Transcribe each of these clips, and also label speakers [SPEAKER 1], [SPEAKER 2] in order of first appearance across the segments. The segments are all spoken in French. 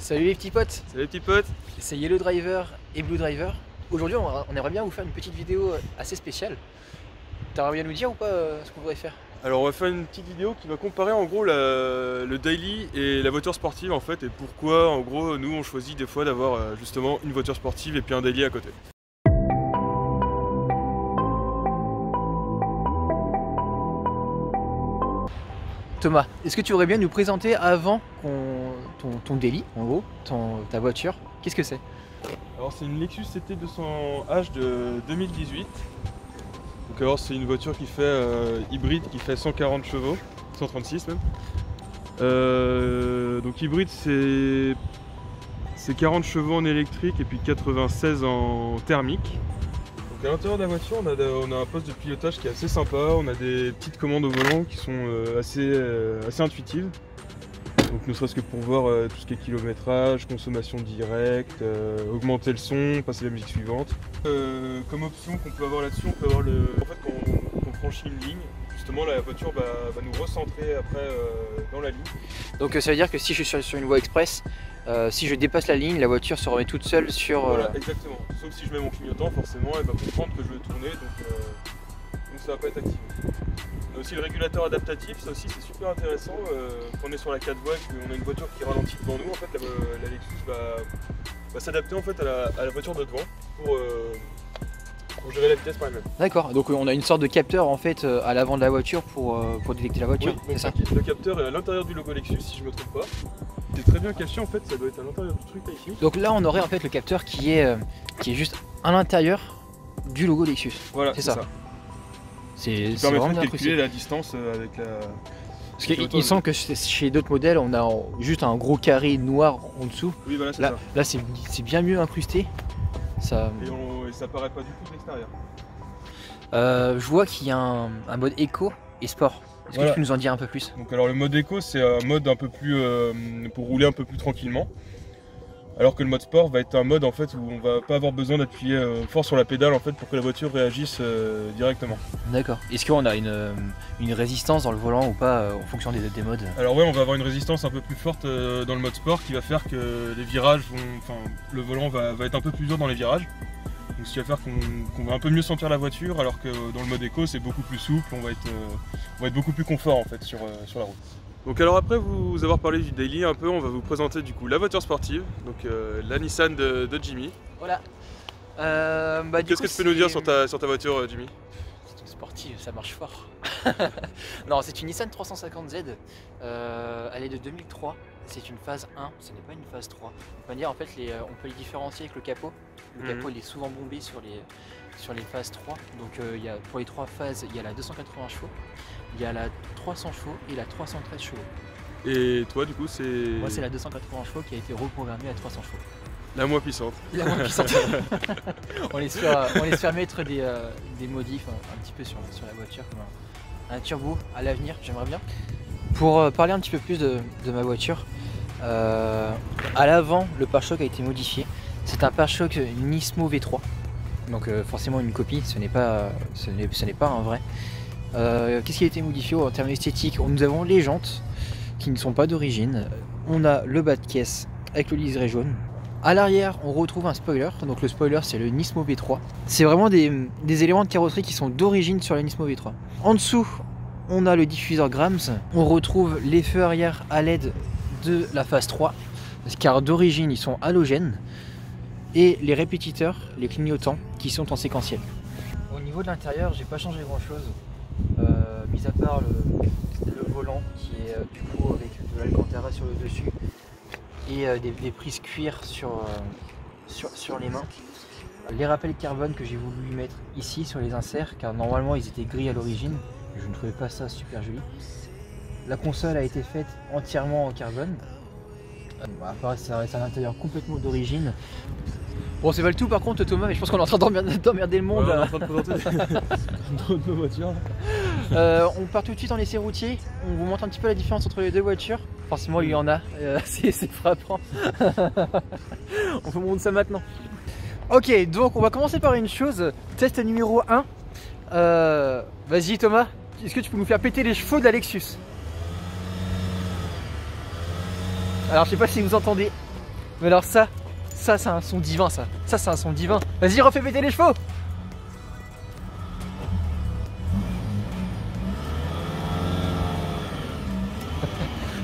[SPEAKER 1] Salut les petits potes.
[SPEAKER 2] Salut les petits potes.
[SPEAKER 1] C'est Yellow Driver et Blue Driver. Aujourd'hui on aimerait bien vous faire une petite vidéo assez spéciale. T'aimerais bien nous dire ou pas ce qu'on voudrait faire?
[SPEAKER 2] Alors on va faire une petite vidéo qui va comparer en gros le daily et la voiture sportive en fait, et pourquoi en gros nous on choisit des fois d'avoir justement une voiture sportive et puis un daily à côté.
[SPEAKER 1] Thomas, est-ce que tu voudrais bien nous présenter avant ton daily, en gros, ta voiture? Qu'est-ce que c'est?
[SPEAKER 2] Alors c'est une Lexus CT 200H de 2018. Donc alors c'est une voiture qui fait hybride, qui fait 140 chevaux, 136 même. Donc hybride c'est 40 chevaux en électrique et puis 96 en thermique. Donc à l'intérieur de la voiture on a un poste de pilotage qui est assez sympa, on a des petites commandes au volant qui sont assez intuitives. Donc ne serait-ce que pour voir tout ce qui est kilométrage, consommation directe, augmenter le son, passer la musique suivante. Comme option qu'on peut avoir là-dessus, on peut avoir en fait quand on franchit une ligne, justement la voiture va nous recentrer après dans la ligne.
[SPEAKER 1] Donc ça veut dire que si je suis sur une voie express, si je dépasse la ligne, la voiture se remet toute seule sur...
[SPEAKER 2] Voilà, exactement. Sauf si je mets mon clignotant, forcément elle va comprendre que je vais tourner, donc ça va pas être activé. On a aussi le régulateur adaptatif, ça aussi c'est super intéressant. Quand on est sur la 4 voies et qu'on a une voiture qui ralentit devant nous, en fait la Lexus va s'adapter en fait à la voiture de devant pour gérer la vitesse par elle-même.
[SPEAKER 1] D'accord, donc on a une sorte de capteur en fait à l'avant de la voiture pour détecter la voiture,
[SPEAKER 2] oui,
[SPEAKER 1] c'est ça?
[SPEAKER 2] Le capteur est à l'intérieur du logo Lexus si je me trompe pas. C'est très bien caché en fait, ça doit être à l'intérieur du truc là ici.
[SPEAKER 1] Donc là on aurait en fait le capteur qui est juste à l'intérieur du logo Lexus.
[SPEAKER 2] Voilà,
[SPEAKER 1] c'est ça.
[SPEAKER 2] C'est
[SPEAKER 1] vraiment
[SPEAKER 2] permet de
[SPEAKER 1] bien
[SPEAKER 2] calculer
[SPEAKER 1] précis.
[SPEAKER 2] la distance avec la...
[SPEAKER 1] Parce qu'il semble que chez d'autres modèles on a juste un gros carré noir en dessous.
[SPEAKER 2] Oui voilà, c'est
[SPEAKER 1] là,
[SPEAKER 2] ça.
[SPEAKER 1] Là c'est bien mieux incrusté. Ça...
[SPEAKER 2] Et ça paraît pas du tout de l'extérieur.
[SPEAKER 1] Je vois qu'il y a un mode éco et sport. Est-ce que tu peux nous en dire un peu plus?
[SPEAKER 2] Donc alors le mode éco c'est un mode un peu plus pour rouler un peu plus tranquillement. Alors que le mode sport va être un mode en fait où on va pas avoir besoin d'appuyer fort sur la pédale en fait pour que la voiture réagisse directement.
[SPEAKER 1] D'accord. Est-ce qu'on a une résistance dans le volant ou pas en fonction des modes?
[SPEAKER 2] Alors ouais, on va avoir une résistance un peu plus forte dans le mode sport qui va faire que les virages le volant va être un peu plus dur dans les virages. Donc ce qui va faire qu'on va un peu mieux sentir la voiture, alors que dans le mode éco c'est beaucoup plus souple, on va être beaucoup plus confort en fait sur la route. Donc alors après vous avoir parlé du daily un peu, on va vous présenter du coup la voiture sportive, donc la Nissan de Jimmy.
[SPEAKER 1] Voilà.
[SPEAKER 2] Qu'est-ce que tu peux nous dire sur ta voiture Jimmy?
[SPEAKER 1] C'est une sportive, ça marche fort. Non, c'est une Nissan 350Z, elle est de 2003, c'est une phase 1, ce n'est pas une phase 3. On peut dire en fait on peut les différencier avec le capot. Le capot il est souvent bombé sur les phases 3, donc pour les 3 phases il y a la 280 chevaux, il y a la 300 chevaux et la 313 chevaux.
[SPEAKER 2] Et toi du coup c'est...
[SPEAKER 1] Moi c'est la 280 chevaux qui a été reprogrammée à 300 chevaux.
[SPEAKER 2] La moins puissante.
[SPEAKER 1] La moins puissante. on laisse faire mettre des modifs un petit peu sur la voiture, comme un turbo à l'avenir, j'aimerais bien. Pour parler un petit peu plus de ma voiture, à l'avant le pare-choc a été modifié. C'est un pare-choc Nismo V3, donc forcément une copie, ce n'est pas un vrai. Qu'est-ce qui a été modifié en termes esthétiques? Nous avons les jantes qui ne sont pas d'origine, on a le bas de caisse avec le liseré jaune. À l'arrière on retrouve un spoiler, donc le spoiler c'est le Nismo V3. C'est vraiment des éléments de carrosserie qui sont d'origine sur le Nismo V3. En dessous on a le diffuseur Grams, on retrouve les feux arrière à LED de la phase 3, car d'origine ils sont halogènes. Et les répétiteurs, les clignotants qui sont en séquentiel. Au niveau de l'intérieur, j'ai pas changé grand chose, mis à part le volant qui est du coup avec de l'Alcantara sur le dessus et des prises cuir sur les mains. Les rappels carbone que j'ai voulu mettre ici sur les inserts, car normalement ils étaient gris à l'origine, je ne trouvais pas ça super joli. La console a été faite entièrement en carbone. C'est un intérieur complètement d'origine. Bon, c'est pas le tout par contre Thomas, mais je pense qu'on est en train d'emmerder le monde.
[SPEAKER 2] Ouais, on est en train de présenter nos voitures.
[SPEAKER 1] On part tout de suite en essai routier, on vous montre un petit peu la différence entre les deux voitures. Forcément il y en a, c'est frappant. On vous montre ça maintenant. Ok, donc on va commencer par une chose, test numéro 1. Vas-y Thomas, est-ce que tu peux nous faire péter les chevaux de la Lexus? Alors je sais pas si vous entendez, Mais alors ça c'est un son divin ça. Ça c'est un son divin. Vas-y, refais péter les chevaux.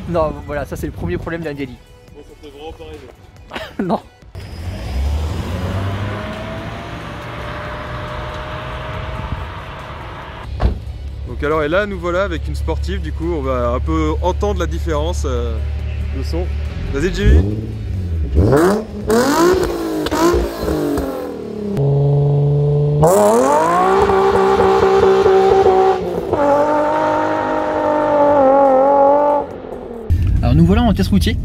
[SPEAKER 1] Non, voilà, ça c'est le premier problème d'un daily.
[SPEAKER 2] Bon, ça peut vraiment pas rêver.
[SPEAKER 1] Non.
[SPEAKER 2] Donc alors, et là nous voilà avec une sportive, du coup on va un peu entendre la différence de son. Vas-y Jimmy.
[SPEAKER 1] Alors nous voilà en test routier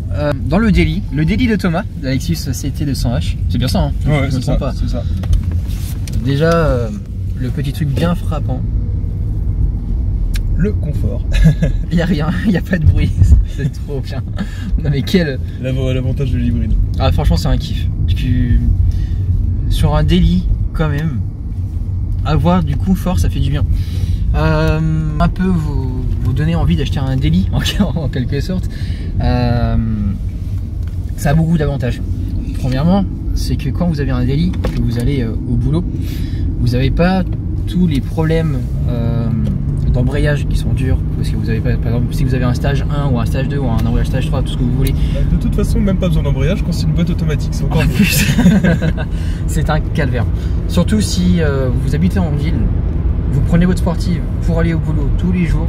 [SPEAKER 1] dans le daily de Thomas, de la Lexus CT 200H. C'est bien ça, hein?
[SPEAKER 2] Ouais,
[SPEAKER 1] Je me trompe pas.
[SPEAKER 2] c'est ça.
[SPEAKER 1] Déjà, le petit truc bien frappant.
[SPEAKER 2] Le confort.
[SPEAKER 1] Il n'y a rien, il n'y a pas de bruit, c'est trop bien. Non mais quel...
[SPEAKER 2] L'avantage de l'hybride.
[SPEAKER 1] Ah franchement c'est un kiff. Sur un daily quand même, avoir du confort ça fait du bien. Un peu vous donner envie d'acheter un daily en quelque sorte. Ça a beaucoup d'avantages. Premièrement, c'est que quand vous avez un daily, que vous allez au boulot, vous n'avez pas tous les problèmes d'embrayage qui sont durs, parce que vous avez pas, par exemple, si vous avez un stage 1 ou un stage 2 ou un embrayage stage 3, tout ce que vous voulez.
[SPEAKER 2] De toute façon, même pas besoin d'embrayage quand c'est une boîte automatique, c'est encore
[SPEAKER 1] plus. C'est un calvaire. Surtout si vous habitez en ville, vous prenez votre sportive pour aller au boulot tous les jours,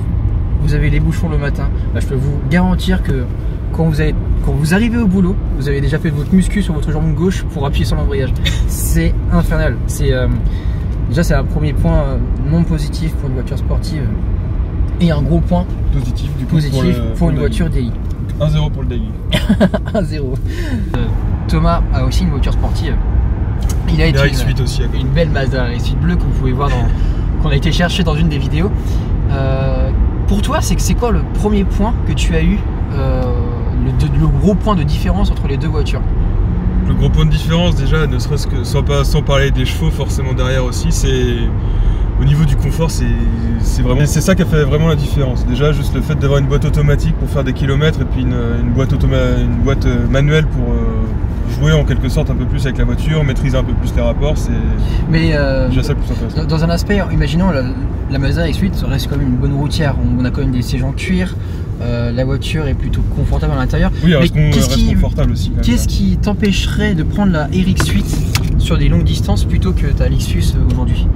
[SPEAKER 1] vous avez les bouchons le matin, bah, je peux vous garantir que quand vous arrivez au boulot, vous avez déjà fait votre muscu sur votre jambe gauche pour appuyer sur l'embrayage. C'est infernal. Déjà c'est un premier point non positif pour une voiture sportive et un gros point
[SPEAKER 2] positif, du coup,
[SPEAKER 1] pour une voiture daily.
[SPEAKER 2] 1-0 pour le daily.
[SPEAKER 1] 1-0. Thomas a aussi une voiture sportive. Il a été
[SPEAKER 2] RX-8 aussi,
[SPEAKER 1] une belle Mazda RX-8 bleue que vous pouvez voir qu'on a été chercher dans une des vidéos. Pour toi, c'est quoi le premier point que tu as eu, le gros point de différence entre les deux voitures?
[SPEAKER 2] Le gros point de différence déjà, ne serait-ce que sans parler des chevaux forcément derrière aussi, c'est au niveau du confort, c'est ça qui a fait vraiment la différence. Déjà juste le fait d'avoir une boîte automatique pour faire des kilomètres et puis une boîte manuelle pour jouer en quelque sorte un peu plus avec la voiture, maîtriser un peu plus les rapports, c'est déjà ça le plus intéressant.
[SPEAKER 1] Dans un aspect, imaginons la Mazda X8 reste quand même une bonne routière, on a quand même des sièges en cuir. La voiture est plutôt confortable à l'intérieur.
[SPEAKER 2] Oui, elle reste confortable aussi.
[SPEAKER 1] Qu'est-ce qui t'empêcherait de prendre la RX8 sur des longues distances plutôt que ta Lexus aujourd'hui?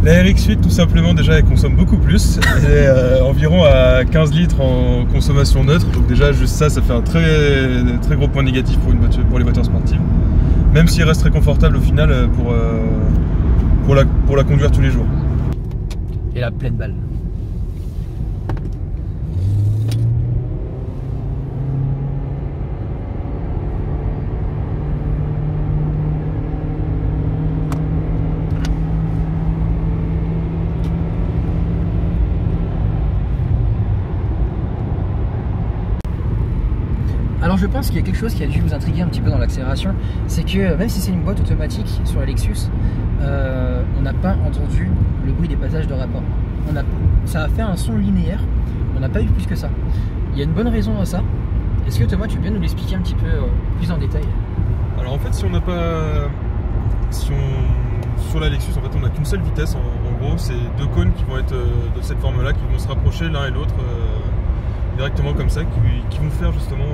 [SPEAKER 2] La RX8 tout simplement, déjà elle consomme beaucoup plus, elle est environ à 15 litres en consommation neutre, donc déjà juste ça fait un très gros point négatif pour les voitures sportives, même s'il reste très confortable au final pour la conduire tous les jours.
[SPEAKER 1] Et la pleine balle. Alors je pense qu'il y a quelque chose qui a dû vous intriguer un petit peu dans l'accélération, c'est que même si c'est une boîte automatique sur la Lexus, on n'a pas entendu le bruit des passages de rapport. Ça a fait un son linéaire, on n'a pas eu plus que ça. Il y a une bonne raison à ça. Est-ce que Thomas, tu peux nous l'expliquer un petit peu plus en détail?
[SPEAKER 2] Alors en fait, sur la Lexus, en fait, on n'a qu'une seule vitesse. En gros, c'est deux cônes qui vont être de cette forme-là, qui vont se rapprocher l'un et l'autre directement comme ça, qui vont faire justement.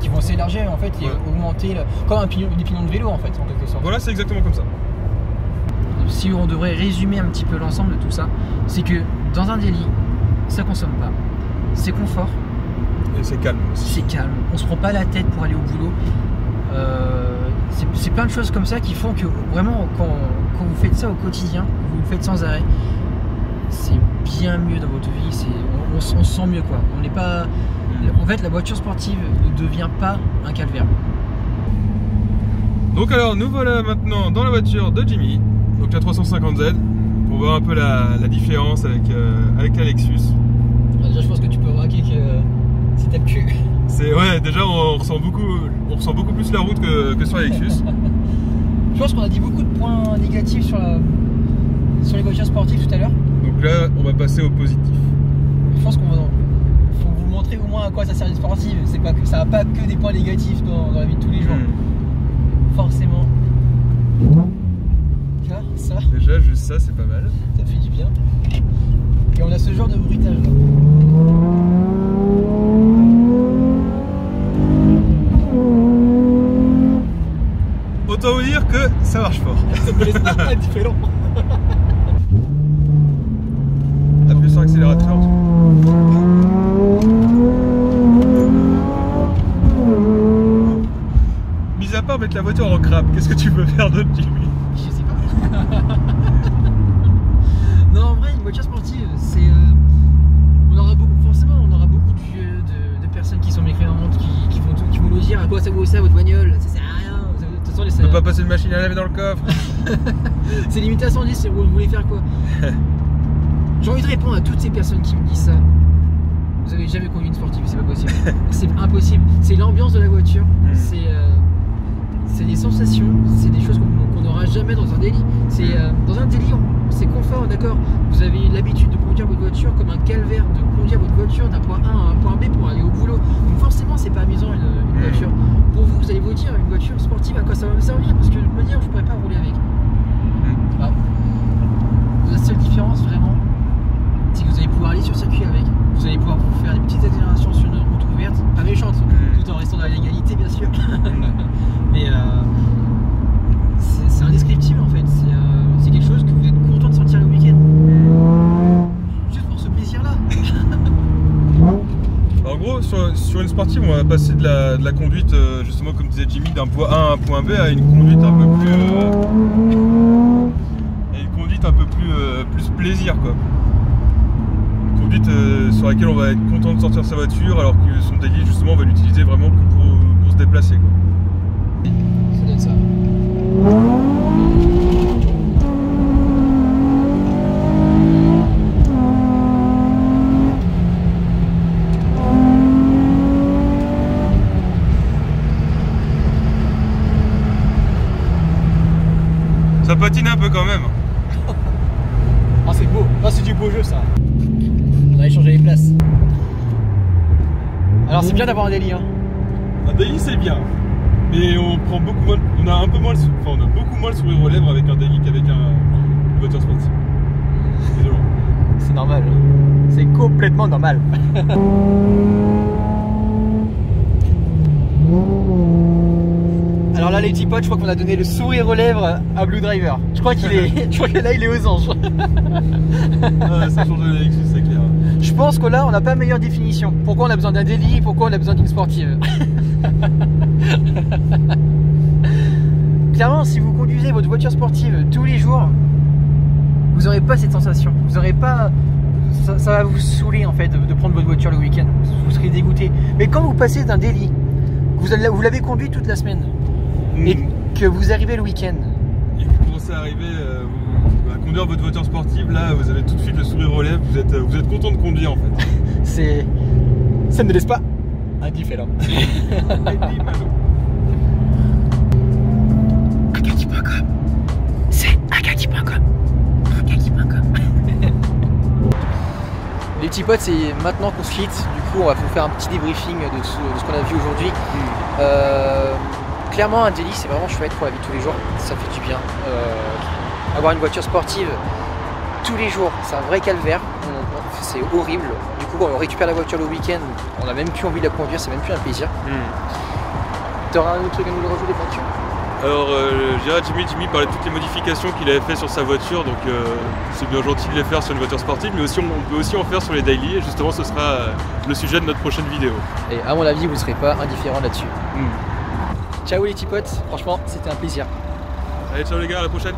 [SPEAKER 1] Qui vont s'élargir en fait et augmenter, comme des pignons de vélo en fait, en quelque sorte.
[SPEAKER 2] Voilà, c'est exactement comme ça.
[SPEAKER 1] Si on devrait résumer un petit peu l'ensemble de tout ça, c'est que dans un daily, ça consomme pas, c'est confort.
[SPEAKER 2] Et c'est calme aussi.
[SPEAKER 1] C'est calme, on se prend pas la tête pour aller au boulot. C'est plein de choses comme ça qui font que vraiment quand vous faites ça au quotidien, vous le faites sans arrêt, c'est bien mieux dans votre vie, on se sent mieux quoi. On n'est pas... En fait, la voiture sportive ne devient pas un calvaire.
[SPEAKER 2] Donc alors, nous voilà maintenant dans la voiture de Jimmy, donc la 350Z, pour voir un peu la différence avec la Lexus.
[SPEAKER 1] Déjà, je pense que tu peux braquer que c'est tape cul.
[SPEAKER 2] Ouais, déjà on ressent beaucoup plus la route que sur la Lexus.
[SPEAKER 1] Je pense qu'on a dit beaucoup de points négatifs sur les voitures sportives tout à l'heure.
[SPEAKER 2] Donc là, on va passer au positif.
[SPEAKER 1] Je pense qu'on va... faut vous montrer montrer au moins à quoi ça sert une sportive. C'est pas que ça n'a pas que des points négatifs dans la vie de tous les jours. Forcément. Tu vois, ça.
[SPEAKER 2] Déjà, juste ça, c'est pas mal.
[SPEAKER 1] Ça fait du bien. Et on a ce genre de bruitage là.
[SPEAKER 2] Autant vous dire que ça marche fort.
[SPEAKER 1] Ça me laisse pas différent.
[SPEAKER 2] Appuie sur l'accélérateur. Mis à part mettre la voiture en crabe, qu'est-ce que tu peux faire d'autre, Jimmy?
[SPEAKER 1] Je sais pas. Non, en vrai, une voiture sportive, c'est. Forcément, on aura beaucoup de personnes qui sont mécréantes, qui vont nous dire à quoi ça vaut ça votre bagnole, ça sert à rien. De toute façon,
[SPEAKER 2] On peut pas passer une machine à laver dans le coffre.
[SPEAKER 1] C'est limité à 110, vous voulez faire quoi? J'ai envie de répondre à toutes ces personnes qui me disent ça. Vous avez jamais conduit une sportive, c'est pas possible. C'est impossible. C'est l'ambiance de la voiture, c'est des sensations, c'est des choses qu'on n'aura jamais dans un daily. Dans un daily, c'est confort, d'accord. Vous avez l'habitude de conduire votre voiture comme un calvaire, de conduire votre voiture d'un point A à un point B pour aller au boulot. Donc forcément, c'est pas amusant une voiture. Pour vous, vous allez vous dire, une voiture sportive, à quoi ça va me servir? Parce que de toute manière, je pourrais pas rouler avec. Ah. La seule différence, vraiment, c'est que vous allez pouvoir aller sur circuit avec. Vous allez pouvoir vous faire des petites accélérations sur une route ouverte, pas méchante, tout en restant dans la légalité, bien sûr. Mais c'est indescriptible en fait. C'est quelque chose que vous êtes content de sortir le week-end. Juste pour ce plaisir-là.
[SPEAKER 2] En gros, sur une sportive, on va passer de la conduite, justement, comme disait Jimmy, d'un point A à un point B à une conduite un peu plus plaisir, quoi. Une conduite sur laquelle on va être content de sortir sa voiture, alors que son daily, justement, on va l'utiliser vraiment que pour se déplacer, quoi.
[SPEAKER 1] Ça donne ça.
[SPEAKER 2] Ça patine un peu quand même.
[SPEAKER 1] Ah, c'est beau. Ah, c'est du beau jeu, ça. On a échangé les places. Alors, c'est bien d'avoir un daily, hein.
[SPEAKER 2] Un daily, c'est bien. Mais on prend beaucoup moins, on a beaucoup moins le sourire aux lèvres avec un daily qu'avec une voiture sportive. Désolé.
[SPEAKER 1] C'est normal. C'est complètement normal. Alors là, les petits potes, je crois qu'on a donné le sourire aux lèvres à Blue Driver. Je crois que là, il est aux anges.
[SPEAKER 2] Ah, ça change de Lexus, c'est clair.
[SPEAKER 1] Je pense que là, on n'a pas meilleure définition. Pourquoi on a besoin d'un daily, pourquoi on a besoin d'une sportive. Clairement, si vous conduisez votre voiture sportive tous les jours, vous n'aurez pas cette sensation. Vous n'aurez pas... Ça va vous saouler en fait de prendre votre voiture le week-end. Vous serez dégoûté. Mais quand vous passez d'un daily, vous l'avez conduit toute la semaine, et que vous arrivez le week-end,
[SPEAKER 2] et vous commencez à arriver à conduire votre voiture sportive, là vous avez tout de suite le sourire aux lèvres, vous êtes content de conduire en fait.
[SPEAKER 1] Ça ne me laisse pas indifférent. Akaki.com. C'est Akaki.com. Akaki.com. Les petits potes, c'est maintenant qu'on se quitte. Du coup, on va vous faire un petit débriefing de ce qu'on a vu aujourd'hui. Clairement, un daily, c'est vraiment chouette pour la vie de tous les jours. Ça fait du bien. Avoir une voiture sportive tous les jours, c'est un vrai calvaire. C'est horrible. Du coup, on récupère la voiture le week-end. On n'a même plus envie de la conduire. C'est même plus un plaisir. T'auras un autre truc à nous le rajouter, voiture?
[SPEAKER 2] Alors, je dirais à Jimmy parlait de toutes les modifications qu'il avait fait sur sa voiture, donc c'est bien gentil de les faire sur une voiture sportive, mais aussi, on peut aussi en faire sur les daily, et justement ce sera le sujet de notre prochaine vidéo.
[SPEAKER 1] Et à mon avis, vous ne serez pas indifférent là-dessus. Ciao les petits potes, franchement, c'était un plaisir.
[SPEAKER 2] Allez, ciao les gars, à la prochaine.